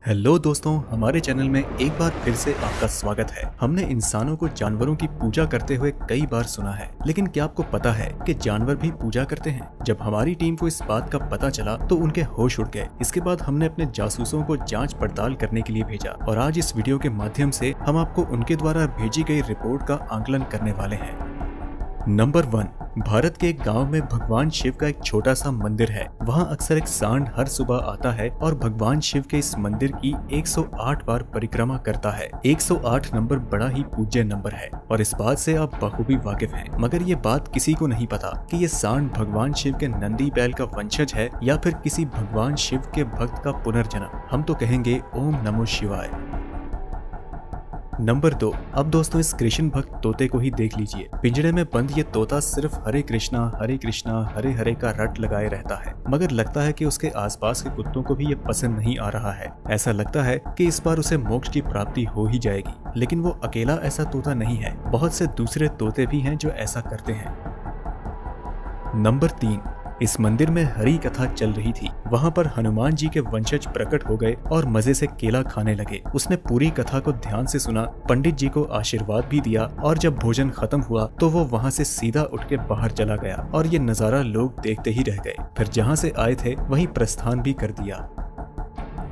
Hello दोस्तों, हमारे channel में एक बार फिर से आपका स्वागत है। हमने इंसानों को जानवरों की पूजा करते हुए कई बार सुना है, लेकिन क्या आपको पता है कि जानवर भी पूजा करते हैं? जब हमारी टीम को इस बात का पता चला तो उनके होश उड़ गए। इसके बाद हमने अपने जासूसों को जांच पड़ताल करने के लिए भेजा और आज इस वीडियो के माध्यम से हम आपको उनके द्वारा भेजी गई रिपोर्ट का आकलन करने वाले हैं। नंबर 1, भारत के एक गांव में भगवान शिव का एक छोटा सा मंदिर है। वहां अक्सर एक सांड हर सुबह आता है और भगवान शिव के इस मंदिर की 108 बार परिक्रमा करता है। 108 नंबर बड़ा ही पूज्य नंबर है और इस बात से आप बखूबी वाकिफ हैं। मगर ये बात किसी को नहीं पता कि ये सांड भगवान शिव के नंदी बैल का वंशज है या फिर किसी भगवान शिव के भक्त का पुनर्जन्म। हम तो कहेंगे ओम नमो शिवाय। नंबर 2, अब दोस्तों इस कृष्ण भक्त तोते को ही देख लीजिए। पिंजरे में बंद ये तोता सिर्फ हरे कृष्णा हरे हरे का रट लगाए रहता है, मगर लगता है कि उसके आसपास के कुत्तों को भी ये पसंद नहीं आ रहा है। ऐसा लगता है कि इस बार उसे मोक्ष की प्राप्ति हो ही जाएगी, लेकिन वो अकेला ऐसा तोता नहीं है। बहुत से दूसरे तोते भी हैं जो ऐसा करते हैं। नंबर 3, इस मंदिर में हरी कथा चल रही थी। वहाँ पर हनुमान जी के वंशज प्रकट हो गए और मजे से केला खाने लगे। उसने पूरी कथा को ध्यान से सुना, पंडित जी को आशीर्वाद भी दिया और जब भोजन खत्म हुआ तो वो वहाँ से सीधा उठ के बाहर चला गया और ये नजारा लोग देखते ही रह गए। फिर जहाँ से आए थे वहीं प्रस्थान भी कर दिया।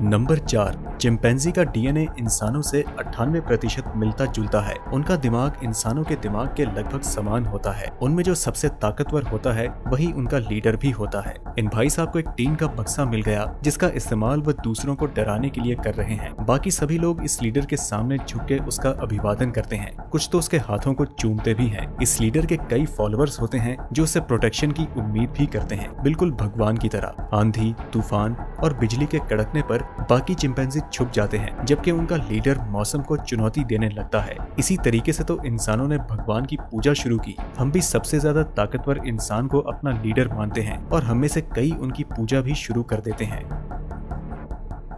नंबर 4, चिंपैंजी का डीएनए इंसानों से 98% मिलता जुलता है। उनका दिमाग इंसानों के दिमाग के लगभग समान होता है। उनमें जो सबसे ताकतवर होता है वही उनका लीडर भी होता है। इन भाई साहब को एक टीन का बक्सा मिल गया जिसका इस्तेमाल वो दूसरों को डराने के लिए कर रहे हैं। बाकी सभी लोग इस लीडर के सामने झुक के उसका अभिवादन करते हैं, कुछ तो उसके हाथों को चूमते भी हैं। इस लीडर के कई फॉलोअर्स होते हैं जो उसे प्रोटेक्शन की उम्मीद भी करते हैं, बिल्कुल भगवान की तरह। आंधी, तूफान और बिजली के कड़कने पर बाकी चिंपैंजी छुप जाते हैं, जबकि उनका लीडर मौसम को चुनौती देने लगता है। इसी तरीके से तो इंसानों ने भगवान की पूजा शुरू की। हम भी सबसे ज्यादा ताकतवर इंसान को अपना लीडर मानते हैं और हम में से कई उनकी पूजा भी शुरू कर देते हैं।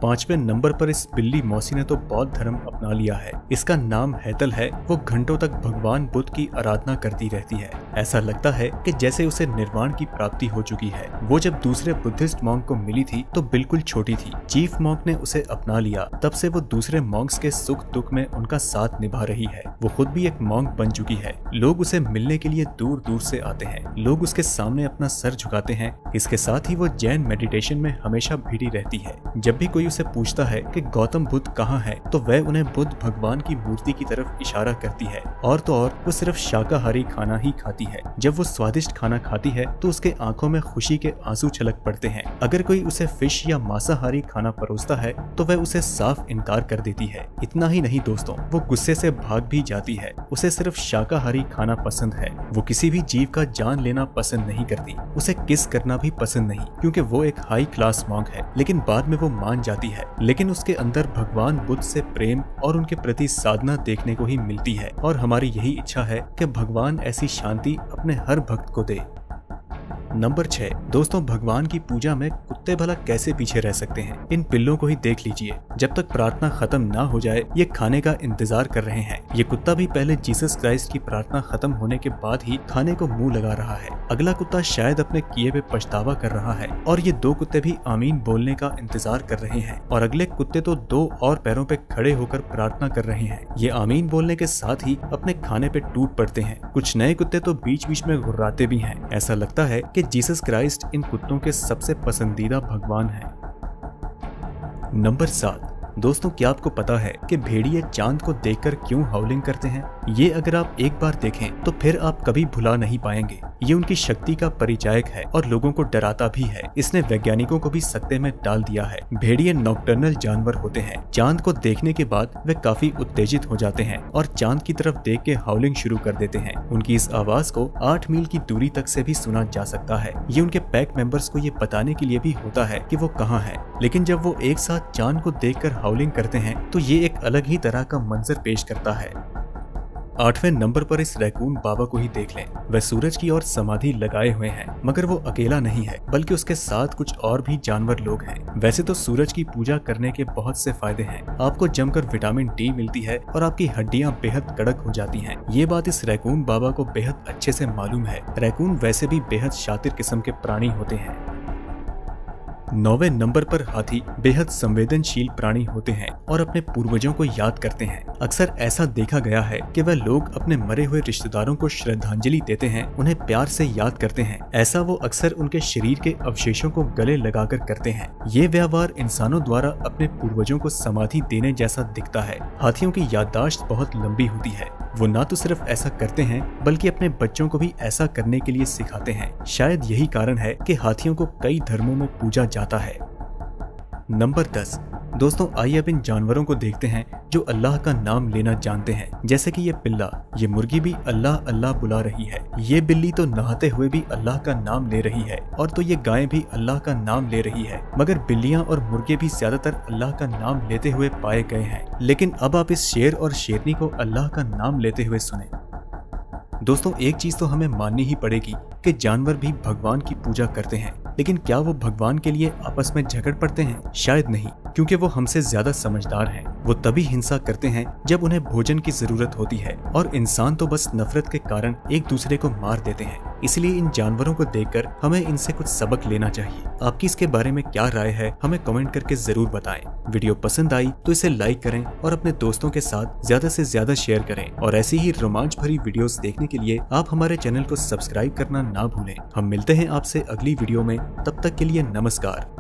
5वें नंबर पर इस बिल्ली मौसी ने तो बौद्ध धर्म अपना लिया है। इसका नाम हैतल है। वो घंटों तक भगवान बुद्ध की आराधना करती रहती है। ऐसा लगता है कि जैसे उसे निर्वाण की प्राप्ति हो चुकी है। वो जब दूसरे बुद्धिस्ट मॉन्क को मिली थी तो बिल्कुल छोटी थी। चीफ मॉन्क ने उसे अपना लिया, तब से वो दूसरे मॉन्क्स के सुख दुख में उनका साथ निभा रही है। वो खुद भी एक मॉन्क बन चुकी है। लोग उसे मिलने के लिए दूर दूर से आते हैं। लोग उसके सामने अपना सर झुकाते हैं। इसके साथ ही वो जैन मेडिटेशन में हमेशा भिड़ी रहती है। जब भी कोई उसे पूछता है कि गौतम बुद्ध कहाँ है, तो वह उन्हें बुद्ध भगवान की मूर्ति की तरफ इशारा करती है। और तो और वो सिर्फ शाकाहारी खाना ही खाती है। जब वो स्वादिष्ट खाना खाती है तो उसके आंखों में खुशी के आंसू छलक पड़ते हैं। अगर कोई उसे फिश या मांसाहारी खाना परोसता है तो वह उसे साफ इनकार कर देती है। इतना ही नहीं दोस्तों, वो गुस्से से भाग भी जाती है। उसे सिर्फ शाकाहारी खाना पसंद है। वो किसी भी जीव का जान लेना पसंद नहीं करती। उसे किस करना भी पसंद नहीं, क्योंकि वो एक हाई क्लास मॉन्क है। लेकिन बाद में वो मान जाती है। लेकिन उसके अंदर भगवान बुद्ध से प्रेम और उनके प्रति साधना देखने को ही मिलती है और हमारी यही इच्छा है कि भगवान ऐसी शांति अपने हर भक्त को दे। नंबर 6, दोस्तों भगवान की पूजा में कुत्ते भला कैसे पीछे रह सकते हैं? इन पिल्लों को ही देख लीजिए। जब तक प्रार्थना खत्म ना हो जाए ये खाने का इंतजार कर रहे हैं। ये कुत्ता भी पहले जीसस क्राइस्ट की प्रार्थना खत्म होने के बाद ही खाने को मुंह लगा रहा है। अगला कुत्ता शायद अपने किए पे पछतावा कर रहा है और ये 2 कुत्ते भी आमीन बोलने का इंतजार कर रहे हैं और अगले कुत्ते तो 2 और पैरों पे खड़े होकर प्रार्थना कर रहे हैं। ये आमीन बोलने के साथ ही अपने खाने पे टूट पड़ते हैं। कुछ नए कुत्ते तो बीच बीच में घुर्राते भी हैं। ऐसा लगता है कि जीसस क्राइस्ट इन कुत्तों के सबसे पसंदीदा भगवान है। नंबर 7, दोस्तों क्या आपको पता है कि भेड़िए चांद को देखकर क्यों हाउलिंग करते हैं? ये अगर आप एक बार देखें तो फिर आप कभी भुला नहीं पाएंगे। ये उनकी शक्ति का परिचायक है और लोगों को डराता भी है। इसने वैज्ञानिकों को भी सकते में डाल दिया है। भेड़िए नॉकटर्नल जानवर होते हैं। चांद को देखने के बाद वे काफी उत्तेजित हो जाते हैं और चांद की तरफ देख के हाउलिंग शुरू कर देते हैं। उनकी इस आवाज को 8 मील की दूरी तक से भी सुना जा सकता है। ये उनके पैक मेंबर्स को ये बताने के लिए भी होता है कि वो कहाँ है। लेकिन जब वो एक साथ चांद को देखकर हाउलिंग करते हैं तो ये एक अलग ही तरह का मंजर पेश करता है। 8वें नंबर पर इस रैकून बाबा को ही देख लें। वह सूरज की ओर समाधि लगाए हुए हैं, मगर वो अकेला नहीं है, बल्कि उसके साथ कुछ और भी जानवर लोग हैं। वैसे तो सूरज की पूजा करने के बहुत से फायदे हैं। आपको जमकर विटामिन डी मिलती है और आपकी हड्डियां बेहद कड़क हो जाती हैं। ये बात इस रैकून बाबा को बेहद अच्छे से मालूम है। रैकून वैसे भी बेहद शातिर किस्म के प्राणी होते हैं। 9वें नंबर पर हाथी बेहद संवेदनशील प्राणी होते हैं और अपने पूर्वजों को याद करते हैं। अक्सर ऐसा देखा गया है कि वह लोग अपने मरे हुए रिश्तेदारों को श्रद्धांजलि देते हैं, उन्हें प्यार से याद करते हैं। ऐसा वो अक्सर उनके शरीर के अवशेषों को गले लगाकर करते हैं। ये व्यवहार इंसानों द्वारा अपने पूर्वजों को समाधि देने जैसा दिखता है। हाथियों की याददाश्त बहुत लंबी होती है। वो न तो सिर्फ ऐसा करते हैं बल्कि अपने बच्चों को भी ऐसा करने के लिए सिखाते हैं। शायद यही कारण है कि हाथियों को कई धर्मों में पूजा जाता है। नंबर 10। दोस्तों, आइए अब इन जानवरों को देखते हैं जो अल्लाह का नाम लेना जानते हैं। जैसे कि ये पिल्ला, ये मुर्गी भी अल्लाह अल्लाह बुला रही है। ये बिल्ली तो नहाते हुए भी अल्लाह का नाम ले रही है और तो ये गाय भी अल्लाह का नाम ले रही है। मगर बिल्लियां और मुर्गे भी ज्यादातर अल्लाह का नाम लेते हुए पाए गए हैं। लेकिन अब आप इस शेर और शेरनी को अल्लाह का नाम लेते हुए सुने। दोस्तों, एक चीज तो हमें माननी ही पड़ेगी कि जानवर भी भगवान की पूजा करते हैं, लेकिन क्या वो भगवान के लिए आपस में झगड़ पड़ते हैं? शायद नहीं, क्योंकि वो हमसे ज्यादा समझदार हैं। वो तभी हिंसा करते हैं जब उन्हें भोजन की जरूरत होती है और इंसान तो बस नफरत के कारण एक दूसरे को मार देते हैं। इसलिए इन जानवरों को देखकर हमें इनसे कुछ सबक लेना चाहिए। आपकी इसके बारे में क्या राय है, हमें कमेंट करके जरूर बताएं। वीडियो पसंद आई तो इसे लाइक करें और अपने दोस्तों के साथ ज्यादा से ज्यादा शेयर करें। और ऐसी ही रोमांच भरी वीडियोस देखने के लिए आप हमारे चैनल को सब्सक्राइब करना ना भूलें। हम मिलते हैं आपसे अगली वीडियो में, तब तक के लिए नमस्कार।